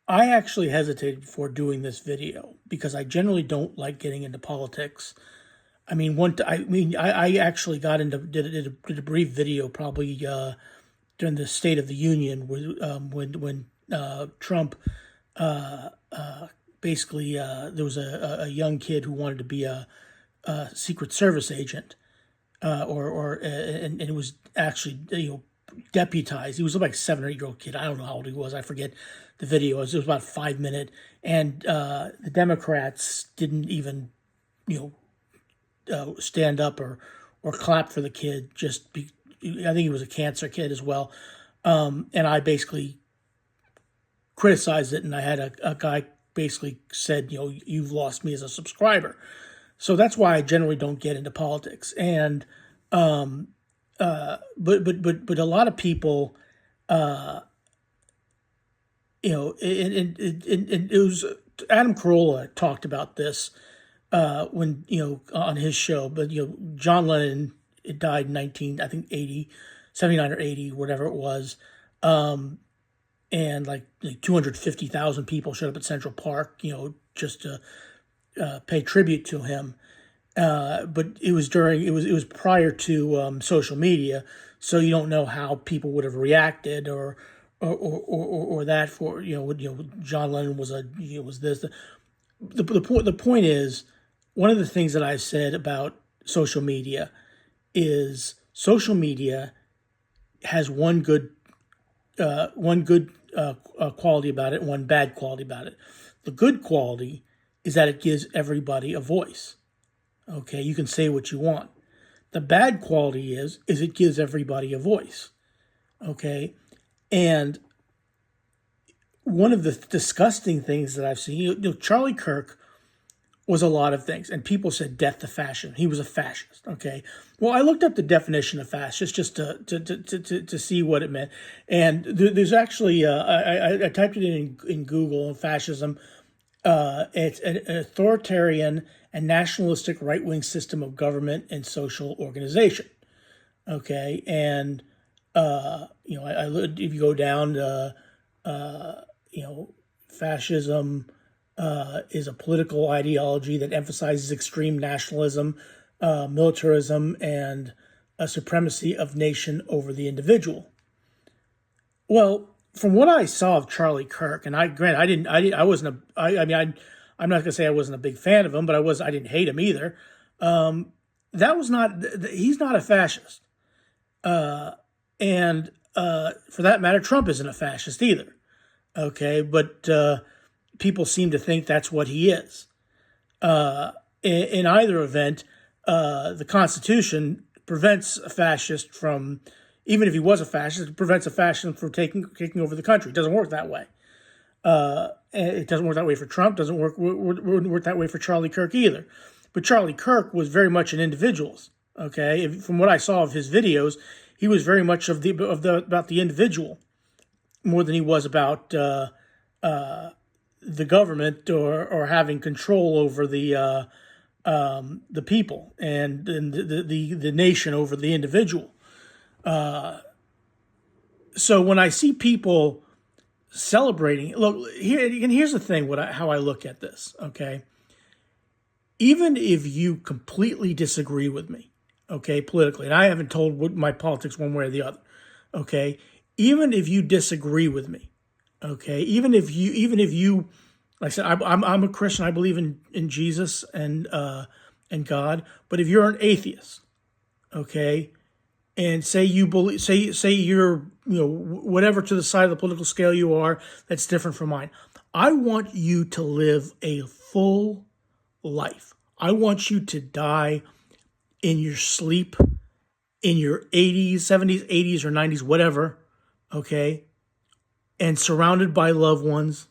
I actually hesitated before doing this video because I generally don't like getting into politics. I mean, I actually got into did a brief video probably during the State of the Union when Trump basically there was a young kid who wanted to be a Secret Service agent, and it was actually deputized. He was like a 7 or 8 year old kid. I don't know how old he was. I forget the video. It was about 5 minute, and the Democrats didn't even stand up or clap for the kid. I think he was a cancer kid as well, and I basically criticized it, and I had a guy basically said, you've lost me as a subscriber. So that's why I generally don't get into politics. And but a lot of people, it was Adam Carolla talked about this when on his show. But John Lennon died in 79 or 80, whatever it was. And like 250,000 people showed up at Central Park, just to pay tribute to him. But it was prior to social media, so you don't know how people would have reacted or that for John Lennon was was this. The point is, one of the things that I've said about social media is social media has one good quality about it, one bad quality about it. The good quality is that it gives everybody a voice. Okay, you can say what you want. The bad quality is it gives everybody a voice. Okay, and one of the disgusting things that I've seen, Charlie Kirk was a lot of things, and people said death to fascism. He was a fascist. Okay, well, I looked up the definition of fascist just to see what it meant, and there's actually I typed it in Google, and fascism. It's an authoritarian and nationalistic right-wing system of government and social organization. Okay, and if you go down, fascism is a political ideology that emphasizes extreme nationalism, militarism, and a supremacy of nation over the individual. Well, from what I saw of Charlie Kirk, and I'm not gonna say I wasn't a big fan of him, but I didn't hate him either. He's not a fascist. And for that matter, Trump isn't a fascist either. Okay, but people seem to think that's what he is. In either event, the Constitution prevents a fascist from, even if he was a fascist, it prevents a fascist from taking over the country. It doesn't work that way. It doesn't work that way for Trump. Doesn't work that way for Charlie Kirk either. But Charlie Kirk was very much an individualist. Okay, from what I saw of his videos, he was very much about the individual more than he was about the government or having control over the people and the nation over the individual. So when I see people celebrating, look here, and here's the thing: how I look at this. Okay, even if you completely disagree with me, okay, politically, and I haven't told my politics one way or the other, okay, even if you disagree with me, okay, even if you, like I said, I'm a Christian. I believe in Jesus and God. But if you're an atheist, okay, and say you believe, say you're whatever to the side of the political scale you are, that's different from mine. I want you to live a full life. I want you to die in your sleep, in your 80s, 70s, 80s, or 90s, whatever, okay, and surrounded by loved ones,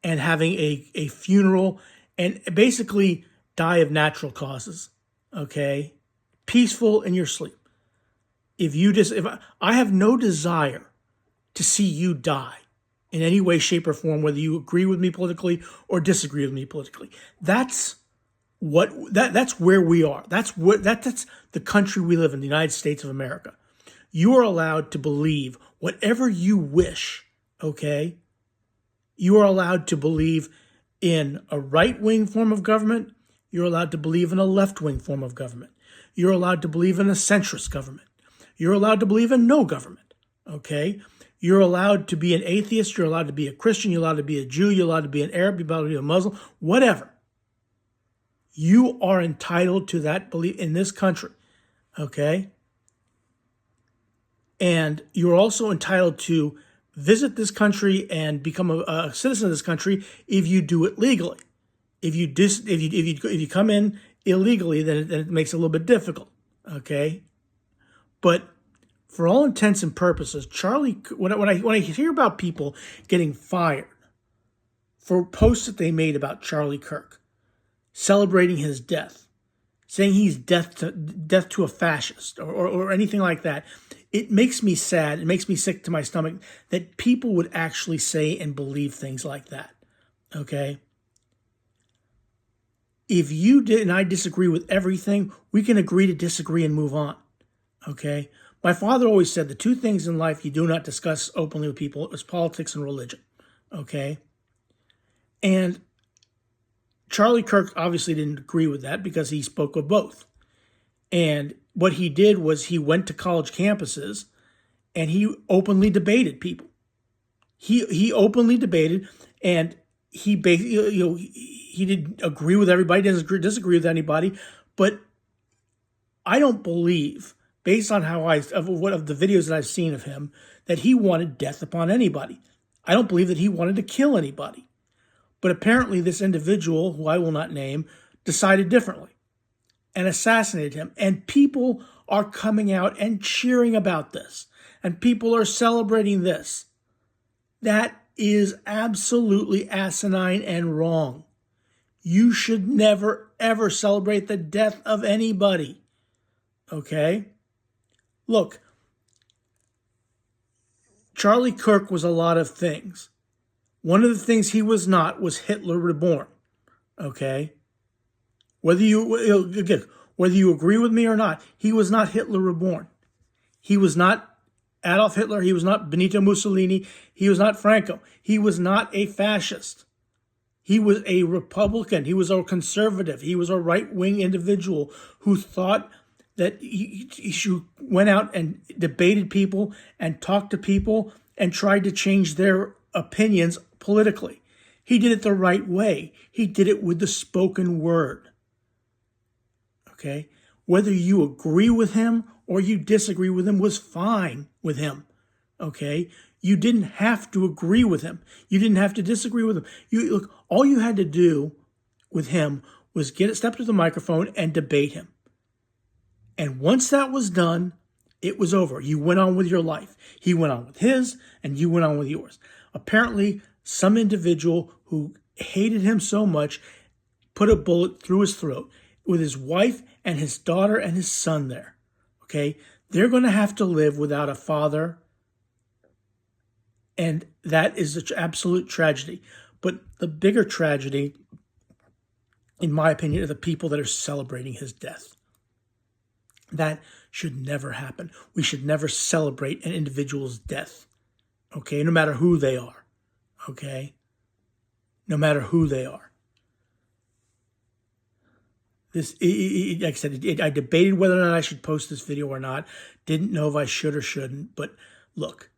and having a funeral, and basically die of natural causes, okay, peaceful in your sleep. If I have no desire to see you die in any way, shape, or form, whether you agree with me politically or disagree with me politically. That's where we are. That's the country we live in, the United States of America. You are allowed to believe whatever you wish, okay? You are allowed to believe in a right-wing form of government. You're allowed to believe in a left-wing form of government. You're allowed to believe in a centrist government. You're allowed to believe in no government, okay? You're allowed to be an atheist. You're allowed to be a Christian. You're allowed to be a Jew. You're allowed to be an Arab. You're allowed to be a Muslim, whatever. You are entitled to that belief in this country, okay? And you're also entitled to visit this country and become a citizen of this country if you do it legally. If you come in illegally, then it makes it a little bit difficult, okay? But for all intents and purposes, when I hear about people getting fired for posts that they made about Charlie Kirk, celebrating his death, saying he's death to a fascist or anything like that, it makes me sad. It makes me sick to my stomach that people would actually say and believe things like that, okay? If you did and I disagree with everything, we can agree to disagree and move on, okay? My father always said the two things in life you do not discuss openly with people is politics and religion, okay? And Charlie Kirk obviously didn't agree with that because he spoke of both. And what he did was he went to college campuses and he openly debated people. He openly debated, and he basically, he didn't agree with everybody, didn't disagree with anybody. But I don't believe, based on of the videos that I've seen of him, that he wanted death upon anybody. I don't believe that he wanted to kill anybody. But apparently this individual, who I will not name, decided differently and assassinated him. And people are coming out and cheering about this. And people are celebrating this. That is absolutely asinine and wrong. You should never, ever celebrate the death of anybody. Okay? Look, Charlie Kirk was a lot of things. One of the things he was not was Hitler reborn, okay? Whether you agree with me or not, he was not Hitler reborn. He was not Adolf Hitler. He was not Benito Mussolini. He was not Franco. He was not a fascist. He was a Republican. He was a conservative. He was a right-wing individual who thought that he went out and debated people and talked to people and tried to change their opinions politically. He did it the right way. He did it with the spoken word. Okay? Whether you agree with him or you disagree with him was fine with him. Okay? You didn't have to agree with him. You didn't have to disagree with him. Look, all you had to do with him was step to the microphone and debate him. And once that was done, it was over. You went on with your life. He went on with his, and you went on with yours. Apparently, some individual who hated him so much put a bullet through his throat with his wife and his daughter and his son there. Okay? They're going to have to live without a father, and that is an absolute tragedy. But the bigger tragedy, in my opinion, are the people that are celebrating his death. That should never happen. We should never celebrate an individual's death. Okay? No matter who they are. Okay? No matter who they are. Like I said, I debated whether or not I should post this video or not. Didn't know if I should or shouldn't. But look,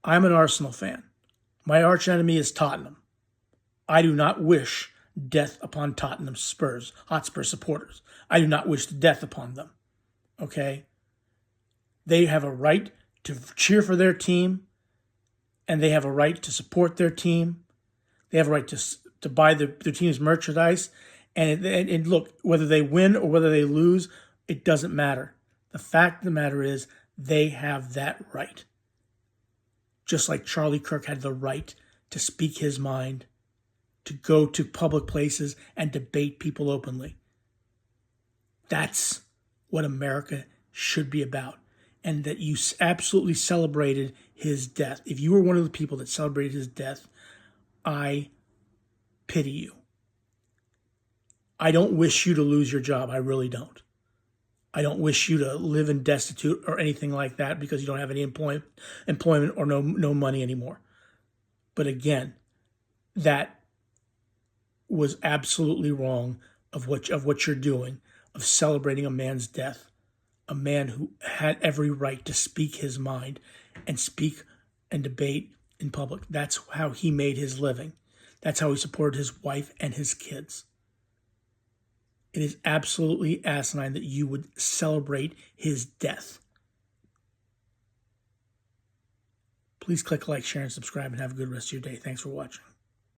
I'm an Arsenal fan. My arch enemy is Tottenham. I do not wish death upon Tottenham Hotspur supporters. I do not wish death upon them. Okay? They have a right to cheer for their team, and they have a right to support their team. They have a right to buy their team's merchandise. And look, whether they win or whether they lose, it doesn't matter. The fact of the matter is they have that right. Just like Charlie Kirk had the right to speak his mind, to go to public places and debate people openly. That's what America should be about. And that you absolutely celebrated his death. If you were one of the people that celebrated his death, I pity you. I don't wish you to lose your job. I really don't. I don't wish you to live in destitute or anything like that because you don't have any employment or no money anymore. But again, that was absolutely wrong of what you're doing, of celebrating a man's death, a man who had every right to speak his mind and speak and debate in public. That's how he made his living. That's how he supported his wife and his kids. It is absolutely asinine that you would celebrate his death. Please click like, share, and subscribe, and have a good rest of your day. Thanks for watching.